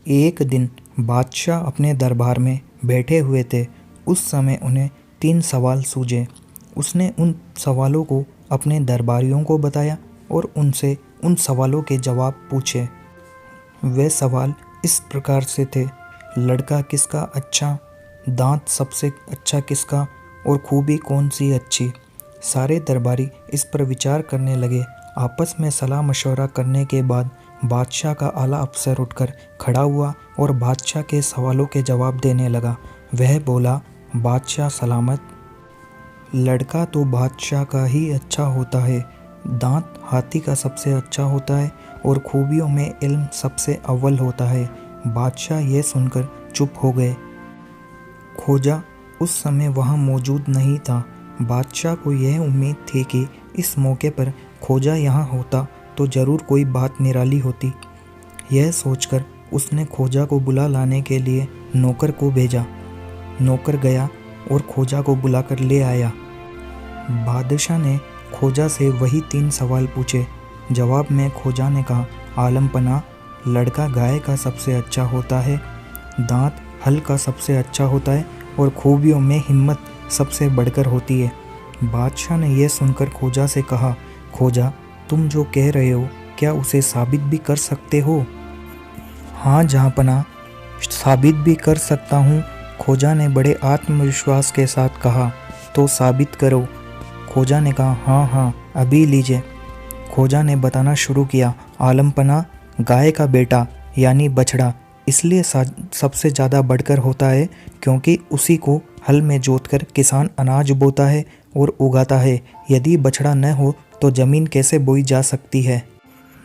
एक दिन बादशाह अपने दरबार में बैठे हुए थे। उस समय उन्हें 3 सवाल सूझे। उसने उन सवालों को अपने दरबारियों को बताया और उनसे उन सवालों के जवाब पूछे। वे सवाल इस प्रकार से थे: लड़का किसका अच्छा, दांत सबसे अच्छा किसका और खूबी कौन सी अच्छी। सारे दरबारी इस पर विचार करने लगे। आपस में सलाह मशवरा करने के बाद बादशाह का आला अफसर उठकर खड़ा हुआ और बादशाह के सवालों के जवाब देने लगा। वह बोला, बादशाह सलामत। लड़का तो बादशाह का ही अच्छा होता है, दांत हाथी का सबसे अच्छा होता है और खूबियों में इल्म सबसे अव्वल होता है। बादशाह ये सुनकर चुप हो गए। खोजा उस समय वहाँ मौजूद नहीं था। बादशाह को यह उम्मीद थी कि इस मौके पर खोजा यहाँ होता तो ज़रूर कोई बात निराली होती। यह सोचकर उसने खोजा को बुला लाने के लिए नौकर को भेजा। नौकर गया और खोजा को बुलाकर ले आया। बादशाह ने खोजा से वही 3 सवाल पूछे। जवाब में खोजा ने कहा, आलमपना, लड़का गाय का सबसे अच्छा होता है, दांत हल का सबसे अच्छा होता है और खूबियों में हिम्मत सबसे बढ़कर होती है। बादशाह ने यह सुनकर खोजा से कहा, खोजा, तुम जो कह रहे हो क्या उसे साबित भी कर सकते हो? हाँ जहाँपना, साबित भी कर सकता हूँ, खोजा ने बड़े आत्मविश्वास के साथ कहा। तो साबित करो। खोजा ने कहा, हाँ हाँ, अभी लीजिए। खोजा ने बताना शुरू किया। आलमपना, गाय का बेटा यानी बछड़ा इसलिए सबसे ज़्यादा बढ़कर होता है क्योंकि उसी को हल में जोतकर किसान अनाज बोता है और उगाता है। यदि बछड़ा न हो तो ज़मीन कैसे बोई जा सकती है?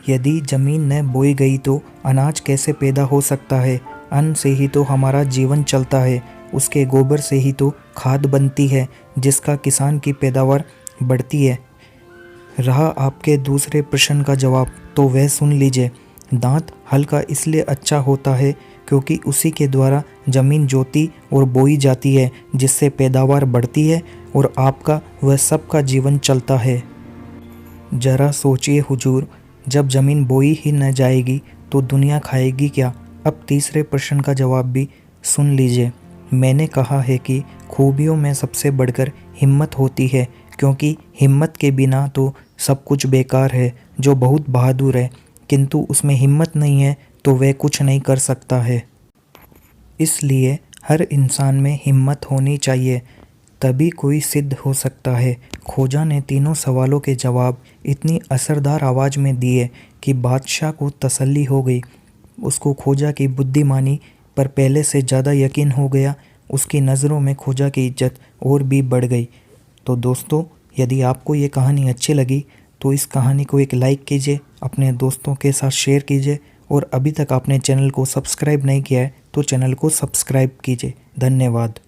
यदि ज़मीन न बोई गई तो अनाज कैसे पैदा हो सकता है? अन्न से ही तो हमारा जीवन चलता है, उसके गोबर से ही तो खाद बनती है जिसका किसान की पैदावार बढ़ती है। रहा आपके दूसरे प्रश्न का जवाब, तो वह सुन लीजिए। दांत हल का इसलिए अच्छा होता है क्योंकि उसी के द्वारा ज़मीन जोती और बोई जाती है जिससे पैदावार बढ़ती है और आपका व सबका जीवन चलता है। ज़रा सोचिए हुजूर, जब ज़मीन बोई ही न जाएगी तो दुनिया खाएगी क्या? अब तीसरे प्रश्न का जवाब भी सुन लीजिए। मैंने कहा है कि खूबियों में सबसे बढ़कर हिम्मत होती है क्योंकि हिम्मत के बिना तो सब कुछ बेकार है। जो बहुत बहादुर है किंतु उसमें हिम्मत नहीं है तो वह कुछ नहीं कर सकता है। इसलिए हर इंसान में हिम्मत होनी चाहिए, तभी कोई सिद्ध हो सकता है। खोजा ने तीनों सवालों के जवाब इतनी असरदार आवाज़ में दिए कि बादशाह को तसल्ली हो गई। उसको खोजा की बुद्धिमानी पर पहले से ज़्यादा यकीन हो गया। उसकी नज़रों में खोजा की इज्जत और भी बढ़ गई। तो दोस्तों, यदि आपको ये कहानी अच्छी लगी तो इस कहानी को एक लाइक कीजिए, अपने दोस्तों के साथ शेयर कीजिए और अभी तक आपने चैनल को सब्सक्राइब नहीं किया है तो चैनल को सब्सक्राइब कीजिए। धन्यवाद।